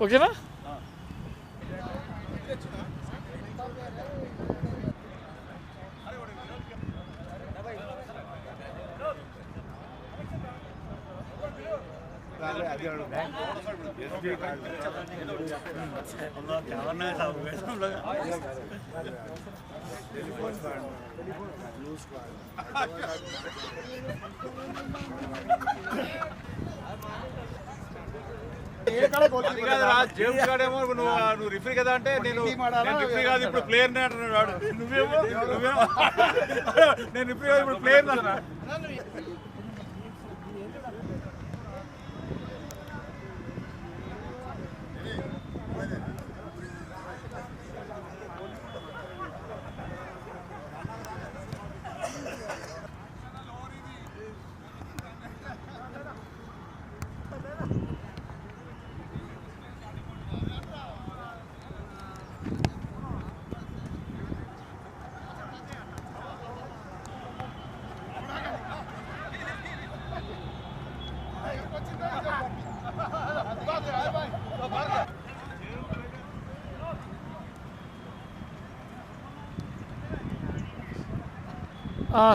ఓకేనా? జేమ్స్ గాడేమో నువ్వు రిఫరీ కదా అంటే నేను రిఫరీ కాదు ఇప్పుడు ప్లేయర్ అంటున్నాడు. నువ్వేమో నేను రిఫరీ కాదు ఇప్పుడు ప్లేయర్ అంటున్నా.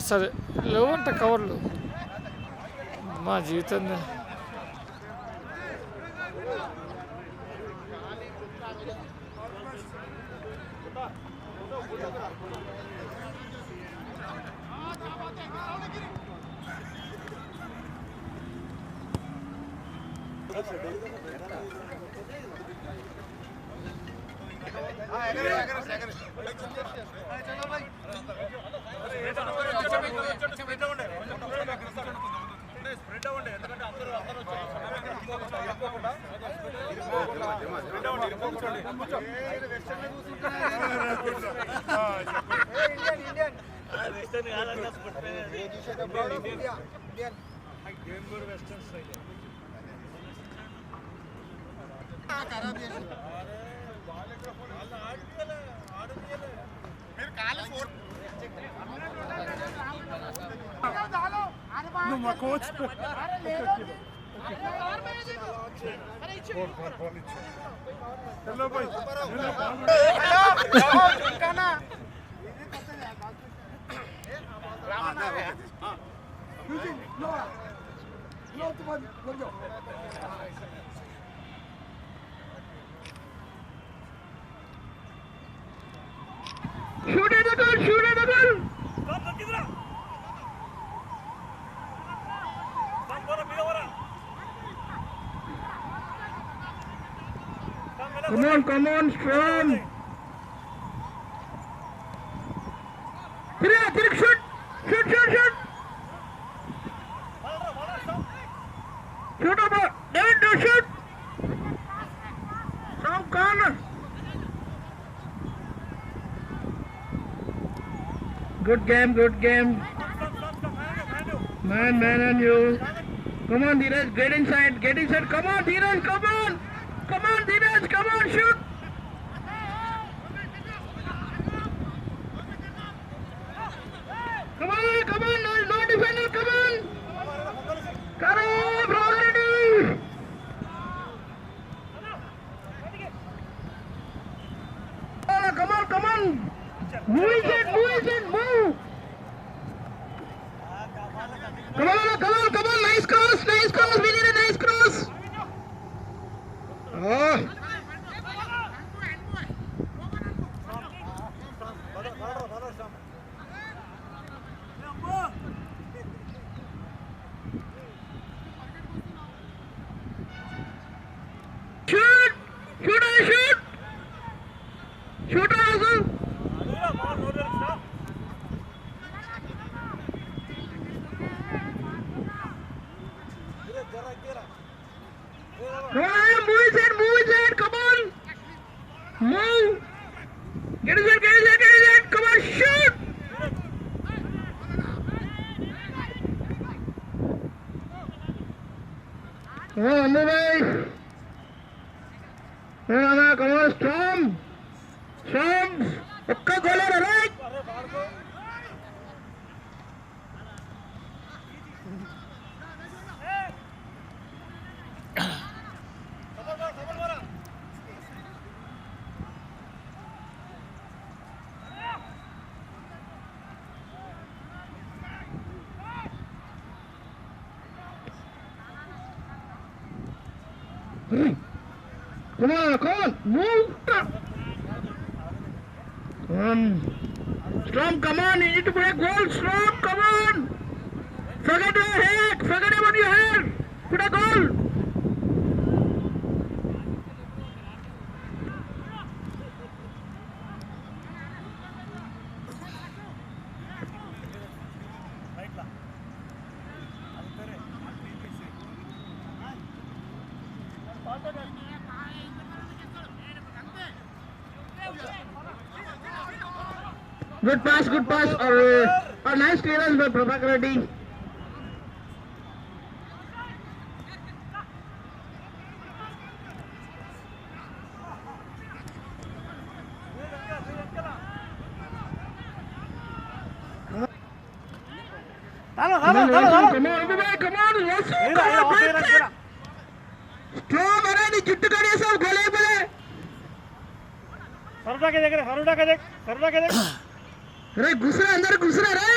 సరే లేవంట కవర్లు మా జీవితం. మా coach Come on, strong. Trick, shoot. Shoot over. David, do shoot. Some corner. Good game. Man on you. Come on, Dheeraj, get inside. Come on, Dheeraj, come on, Dheeraj, come on, shoot. Come on, no defender, come on. Karan, already. Come on. Move it, move. Come on, nice cross, we need a nice cross. Oh. Shoot also. Move it, come on. Move. Get it. Come on, shoot. Come on, move. Come on, Storm. Okka goal right. Hurry. Come on, move. Come on. Storm, come on, you need to play goal. Storm, come on. Forget your head, forget about your head. Put a goal. Good pass, or nice clearance by Prabhakar Reddy. Come on, everybody, come on, let's go. Strong already, jittu kadesam, gole bale. सरुटा के देख सरुटा के देख अरे घुसरा अंदर घुसरा रे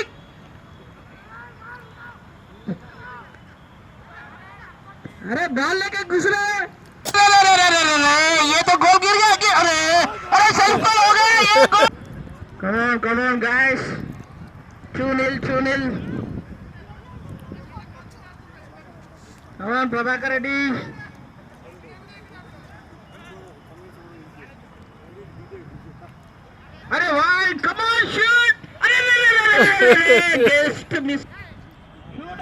अरे ball लेके घुसरा ये तो गोल गिर गया कि अरे सही गोल हो गया ये गोल come on guys 2-0 come on Prabhakar Reddy अरे वाइड कम ऑन शूट अरे जस्ट मिस शूट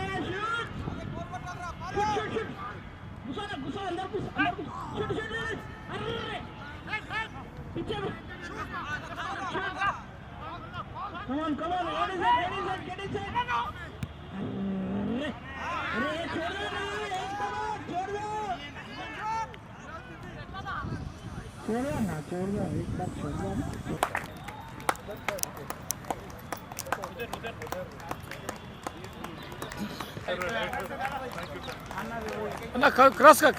घुसा अंदर शूट अरे पीछे कम ऑन get inside अरे छोड़ दो एक बार छोड़ दो ना क्रॉस का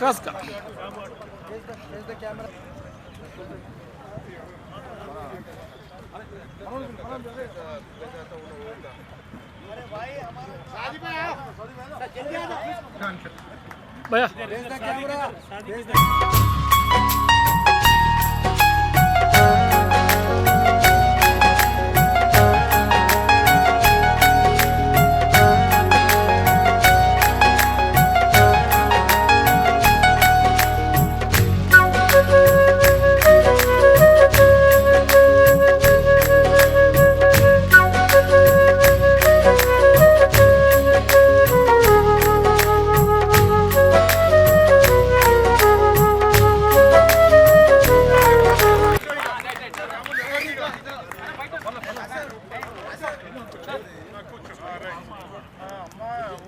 भैया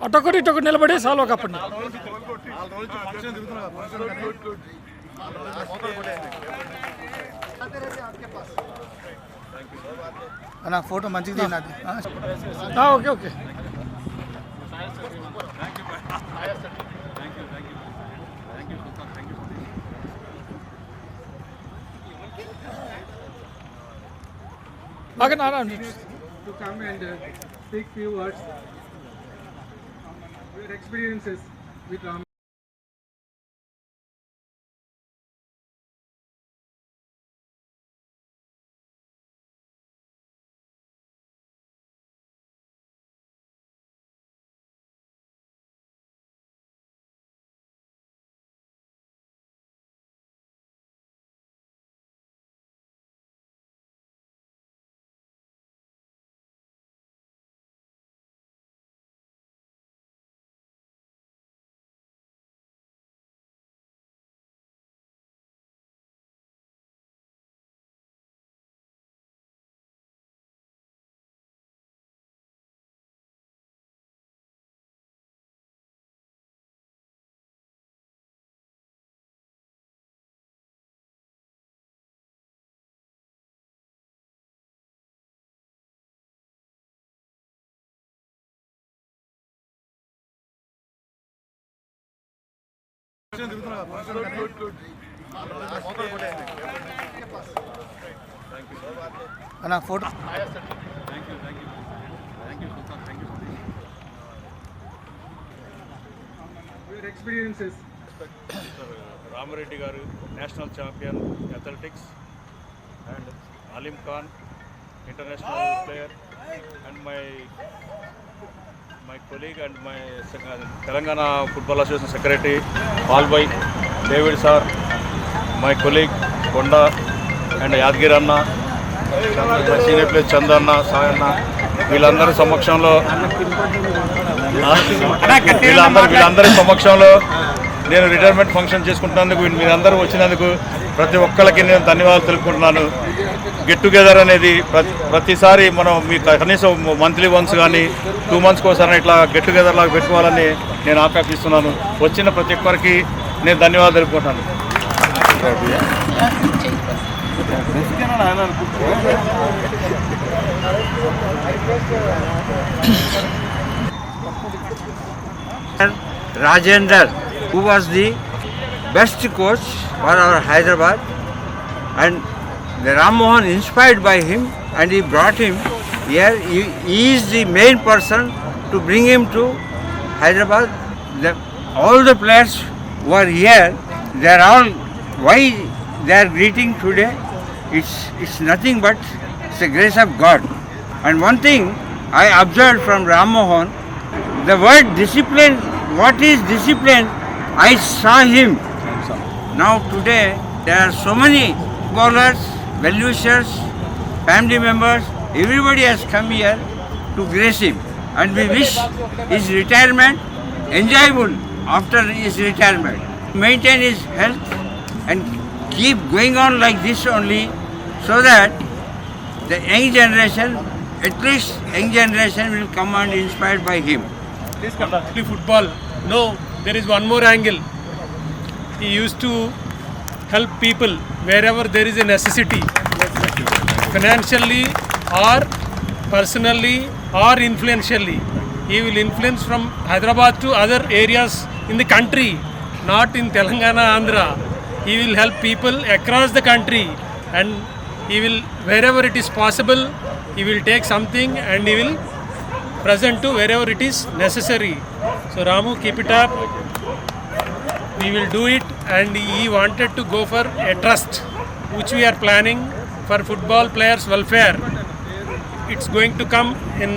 అటొకటి నిలబడి సాల్వ కప్పండి అన్న ఫోటో మంచిది నాది ఓకే బాగా Nara to come and speak few words. Your experiences with Ram. అన్న ఫోటో Your experiences. రామరెడ్డి గారు, national champion athletics, and Aleem Khan, international player, and my colleague and my Telangana Football Association Secretary Palbhai, David sir, my colleague Konda and Yadgir Anna, my senior player Chandanna, Sayanna, వీళ్ళందరి సమక్షంలో నేను retirement function చేసుకుంటున్నందుకు మీరందరూ వచ్చినందుకు ప్రతి ఒక్కరికి నేను ధన్యవాదాలు తెలుపుకుంటున్నాను. గెట్ టుగెదర్ అనేది ప్రతిసారి మనం మీ కనీసం మంత్లీ వన్స్ కానీ 2 months ఒకసారి ఇట్లా గెట్ టుగెదర్ లాగా పెట్టుకోవాలని నేను ఆకాంక్షిస్తున్నాను. వచ్చిన ప్రతి ఒక్కరికి నేను ధన్యవాదాలు తెలుపుకుంటున్నాను. Rajender, who was the best coach for our Hyderabad, and the Ram Mohan inspired by him and he brought him here. He is the main person to bring him to Hyderabad. All the players who are here, they are all, why they are greeting today, it's nothing but it's the grace of God. And one thing I observed from Ram Mohan, the word discipline, what is discipline, I saw him. Now today there are so many bowlers, well-wishers, family members, everybody has come here to grace him, and we wish his retirement enjoyable after his retirement. Maintain his health and keep going on like this only, so that the young generation, at least young generation, will come and inspired by him. Football. No, there is one more angle. He used to help people wherever there is a necessity, financially or personally or influentially. He will influence from Hyderabad to other areas in the country, not in Telangana, Andhra. He will help people across the country, and he will, wherever it is possible, he will take something and he will present to wherever it is necessary. So Ramu, keep it up. We will do it, and he wanted to go for a trust which we are planning for football players welfare. It's going to come in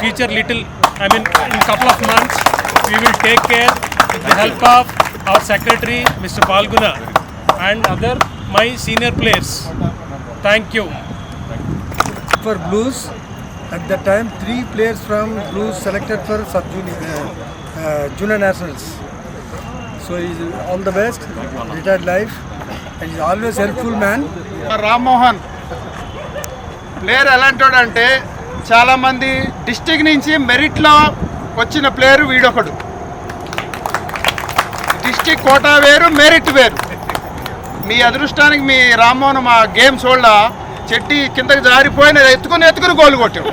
future little, in couple of months. We will take care with the help of our secretary Mr. Palguna and other my senior players. Thank you. For Blues, at that time 3 players from Blues selected for junior nationals. So he's all the best, retired life, and he's always helpful man. రామ్మోహన్ player ఎలాంటోడు అంటే చాలామంది district నుంచి మెరిట్లో వచ్చిన player వీడొకడు. District quota వేరు, merit వేరు. మీ అదృష్టానికి మీ రామ్మోహన్ మా గేమ్స్ వల్ల చెట్టి కిందకి జారిపోయిన ఎత్తుకుని గోల్ కొట్టాం.